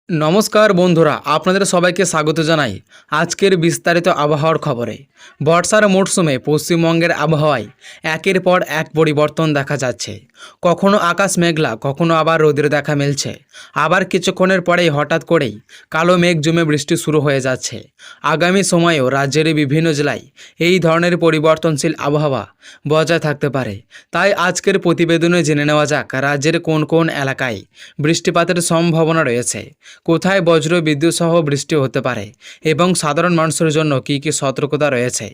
নমস্কার বন্ধুরা, আপনাদের সবাইকে স্বাগত জানাই আজকের বিস্তারিত আবহাওয়ার খবরে। বর্ষার মরশুমে পশ্চিমবঙ্গের আবহাওয়ায় একের পর এক পরিবর্তন দেখা যাচ্ছে। কখনো আকাশ মেঘলা, কখনো আবার রোদের দেখা মিলছে, আবার কিছুক্ষণের পরেই হঠাৎ করেই কালো মেঘ জমে বৃষ্টি শুরু হয়ে যাচ্ছে। আগামী সময়েও রাজ্যের বিভিন্ন জেলায় এই ধরনের পরিবর্তনশীল আবহাওয়া বজায় থাকতে পারে। তাই আজকের প্রতিবেদনে জেনে নেওয়া যাক রাজ্যের কোন কোন এলাকায় বৃষ্টিপাতের সম্ভাবনা রয়েছে, কোথায় বজ্র বিদ্যুৎ সহ বৃষ্টি হতে পারে এবং সাধারণ মানুষের জন্য কী কী সতর্কতা রয়েছে।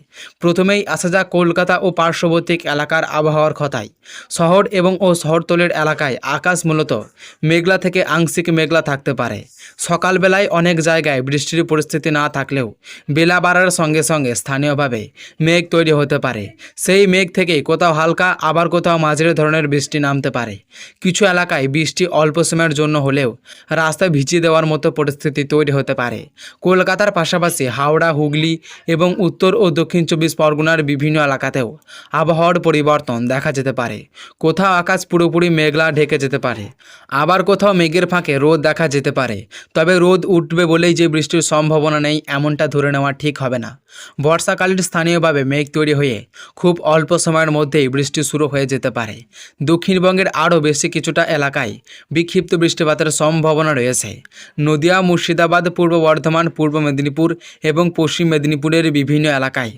প্রথমেই আসা যাক কলকাতা ও পার্শ্ববর্তী এলাকার আবহাওয়ার কথায়। শহর এবং শহরতলির এলাকায় আকাশ মূলত মেঘলা থেকে আংশিক মেঘলা থাকতে পারে। সকালবেলায় অনেক জায়গায় বৃষ্টির পরিস্থিতি না থাকলেও বেলা বাড়ার সঙ্গে সঙ্গে স্থানীয়ভাবে মেঘ তৈরি হতে পারে। সেই মেঘ থেকেই কোথাও হালকা আবার কোথাও মাঝারি ধরনের বৃষ্টি নামতে পারে। কিছু এলাকায় বৃষ্টি অল্প সময়ের জন্য হলেও রাস্তায় ভিজিয়ে দেওয়ার মতো পরিস্থিতি তৈরি হতে পারে। কলকাতার পাশাপাশি হাওড়া, হুগলি এবং উত্তর ও দক্ষিণ 24 পরগনার বিভিন্ন এলাকাতেও আবহাওয়ার পরিবর্তন দেখা যেতে পারে। কোথাও আকাশ পুরোপুরি মেঘলা ঢেকে যেতে পারে, আবার কোথাও মেঘের ফাঁকে রোদ দেখা যেতে পারে। তবে রোদ উঠবে বলেই যে বৃষ্টির সম্ভাবনা নেই এমনটা ধরে নেওয়া ঠিক হবে না। বর্ষাকালের স্থানীয়ভাবে মেঘ তৈরি হয়ে খুব অল্প সময়ের মধ্যেই বৃষ্টি শুরু হয়ে যেতে পারে। দক্ষিণবঙ্গের আরও বেশি কিছুটা এলাকায় বিক্ষিপ্ত বৃষ্টিপাতের সম্ভাবনা রয়েছে। নদিয়া, মুর্শিদাবাদ, পূর্ব বর্ধমান, পূর্ব মেদিনীপুর এবং পশ্চিম মেদিনীপুরের বিভিন্ন এলাকায়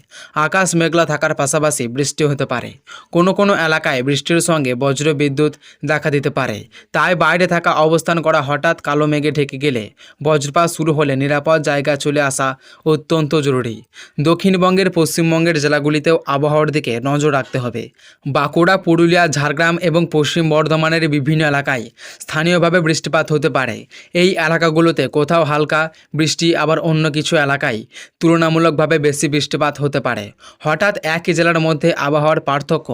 আকাশ মেঘলা থাকার পাশাপাশি বৃষ্টি হতে পারে। কোনো কোনো এলাকায় বৃষ্টির সঙ্গে বজ্র বিদ্যুৎ দেখা দিতে পারে। তাই বাইরে থাকা অবস্থান করা হঠাৎ কালো মেঘে ঢেকে গেলে বজ্রপাত শুরু হলে নিরাপদ জায়গায় চলে আসা অত্যন্ত জরুরি। দক্ষিণবঙ্গের পশ্চিমবঙ্গের জেলাগুলিতেও আবহাওয়ার দিকে নজর রাখতে হবে। বাঁকুড়া, পুরুলিয়া, ঝাড়গ্রাম এবং পশ্চিম বর্ধমানের বিভিন্ন এলাকায় স্থানীয়ভাবে বৃষ্টিপাত হতে পারে। এই এলাকাগুলোতে কোথাও হালকা বৃষ্টি, আবার অন্য কিছু এলাকায় তুলনামূলকভাবে বেশি বৃষ্টিপাত হতে পারে। হঠাৎ একই জেলার মধ্যে আবহাওয়ার পার্থক্য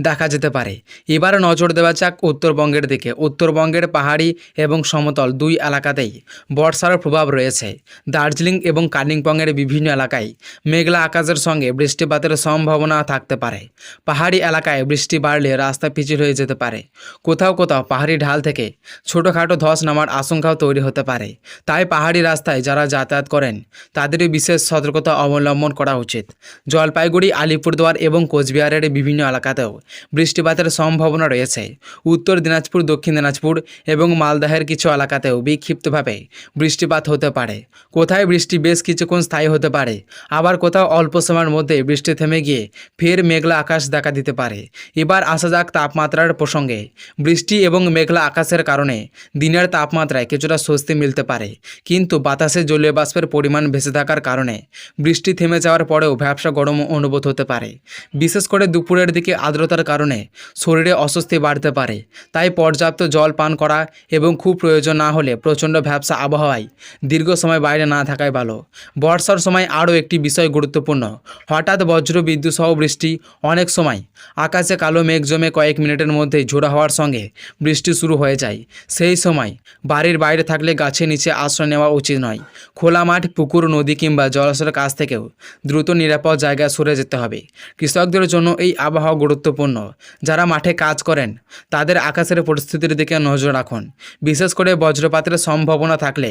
দেখা যেতে পারে। এবার নজর দেওয়া যাক উত্তরবঙ্গের দিকে। উত্তরবঙ্গের পাহাড়ি এবং সমতল দুই এলাকাতেই বর্ষার প্রভাব রয়েছে। দার্জিলিং এবং কালিম্পংয়ের বিভিন্ন এলাকায় মেঘলা আকাশের সঙ্গে বৃষ্টিপাতের সম্ভাবনা থাকতে পারে। পাহাড়ি এলাকায় বৃষ্টি বাড়লে রাস্তা পিচ্ছিল হয়ে যেতে পারে। কোথাও কোথাও পাহাড়ি ঢাল থেকে ছোটোখাটো ধস নামার আশঙ্কাও তৈরি হতে পারে। তাই পাহাড়ি রাস্তায় যারা যাতায়াত করেন তাদেরই বিশেষ সতর্কতা অবলম্বন করা উচিত। জলপাইগুড়ি, আলিপুরদুয়ার এবং কোচবিহারের বিভিন্ন এলাকাতেও বৃষ্টিপাতের সম্ভাবনা রয়েছে। উত্তর দিনাজপুর, দক্ষিণ দিনাজপুর এবং মালদহের কিছু এলাকাতেও বিক্ষিপ্তভাবে বৃষ্টিপাত হতে পারে। কোথায় বৃষ্টি বেশ কিছুক্ষণ স্থায়ী হতে পারে, আবার কোথাও অল্প সময়ের মধ্যে বৃষ্টি থেমে গিয়ে ফের মেঘলা আকাশ দেখা দিতে পারে। এবার আসা যাক তাপমাত্রার প্রসঙ্গে। বৃষ্টি এবং মেঘলা আকাশের কারণে দিনের তাপমাত্রায় কিছুটা স্বস্তি মিলতে পারে, কিন্তু বাতাসে জলীয় বাষ্পের পরিমাণ বেশি থাকার কারণে বৃষ্টি থেমে যাওয়ার পরেও ভ্যাপসা গরম অনুভূত হতে পারে। বিশেষ করে দুপুরের দিকে আর্দ্রতার কারণে শরীরে অস্বস্তি বাড়তে পারে। তাই পর্যাপ্ত জল পান করা এবং খুব প্রয়োজন না হলে প্রচণ্ড ভ্যাপসা আবহাওয়ায় দীর্ঘ সময় বাইরে না থাকাই ভালো। বর্ষার সময় আরও একটি বিষয় গুরুত্বপূর্ণ। হঠাৎ বজ্র বিদ্যুৎ সহ বৃষ্টি। অনেক সময় আকাশে কালো মেঘ জমে কয়েক মিনিটের মধ্যেই ঝোড়ো হওয়ার সঙ্গে বৃষ্টি শুরু হয়ে যায়। সেই সময় বাড়ির বাইরে থাকলে গাছের নিচে আশ্রয় নেওয়া উচিত নয়। খোলা মাঠ, পুকুর, নদী কিংবা জলাশয়ের কাছ থেকেও দ্রুত নিরাপদ জায়গায় সরে যেতে হবে। কৃষকদের জন্য এই আবহাওয়া গুরুত্বপূর্ণ। যারা মাঠে কাজ করেন তাদের আকাশের পরিস্থিতির দিকে নজর রাখুন। বিশেষ করে বজ্রপাতের সম্ভাবনা থাকলে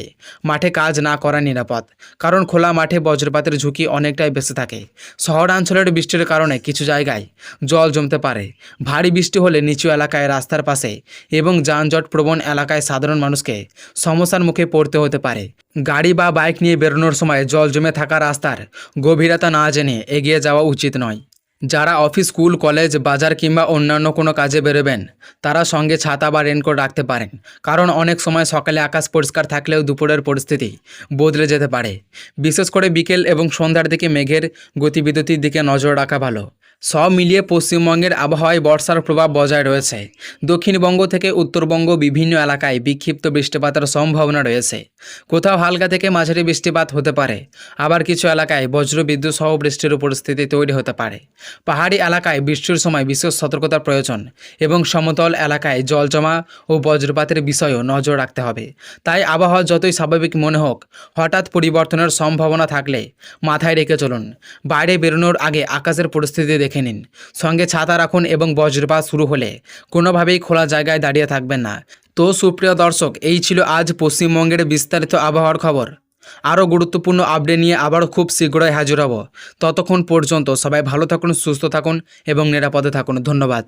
মাঠে কাজ না করা নিরাপদ, কারণ খোলা মাঠে বজ্রপাতের ঝুঁকি অনেকটাই বেশি থাকে। শহরাঞ্চলের বৃষ্টির কারণে কিছু জায়গায় জল জমতে পারে। ভারী বৃষ্টি হলে নিচু এলাকায়, রাস্তার পাশে এবং যানজট প্রবণ এলাকায় সাধারণ মানুষকে সমস্যার মুখে পড়তে হতে পারে। গাড়ি বা বাইক নিয়ে বেরোনোর সময় জল জমে থাকা রাস্তার গভীরতা না জেনে এগিয়ে যাওয়া উচিত নয়। যারা অফিস, স্কুল, কলেজ, বাজার কিংবা অন্যান্য কোনো কাজে বেরোবেন তারা সঙ্গে ছাতা বা রেনকোট রাখতে পারেন, কারণ অনেক সময় সকালে আকাশ পরিষ্কার থাকলেও দুপুরের পরিস্থিতি বদলে যেতে পারে। বিশেষ করে বিকেল এবং সন্ধ্যার দিকে মেঘের গতিবিধির দিকে নজর রাখা ভালো। সব মিলিয়ে পশ্চিমবঙ্গের আবহাওয়ায় বর্ষার প্রভাব বজায় রয়েছে। দক্ষিণবঙ্গ থেকে উত্তরবঙ্গ বিভিন্ন এলাকায় বিক্ষিপ্ত বৃষ্টিপাতের সম্ভাবনা রয়েছে। কোথাও হালকা থেকে মাঝারি বৃষ্টিপাত হতে পারে, আবার কিছু এলাকায় বজ্র বিদ্যুৎ সহ বৃষ্টির পরিস্থিতি তৈরি হতে পারে। পাহাড়ি এলাকায় বৃষ্টির সময় বিশেষ সতর্কতার প্রয়োজন এবং সমতল এলাকায় জল জমা ও বজ্রপাতের বিষয়েও নজর রাখতে হবে। তাই আবহাওয়া যতই স্বাভাবিক মনে হোক, হঠাৎ পরিবর্তনের সম্ভাবনা থাকলে মাথায় রেখে চলুন। বাইরে বেরোনোর আগে আকাশের পরিস্থিতি দেখে নিন, সঙ্গে ছাতা রাখুন এবং বজ্রপাত শুরু হলে কোনোভাবেই খোলা জায়গায় দাঁড়িয়ে থাকবেন না। তো সুপ্রিয় দর্শক, এই ছিল আজ পশ্চিমবঙ্গের বিস্তারিত আবহাওয়ার খবর। আরও গুরুত্বপূর্ণ আপডেট নিয়ে আবারও খুব শীঘ্রই হাজির হব। ততক্ষণ পর্যন্ত সবাই ভালো থাকুন, সুস্থ থাকুন এবং নিরাপদে থাকুন। ধন্যবাদ।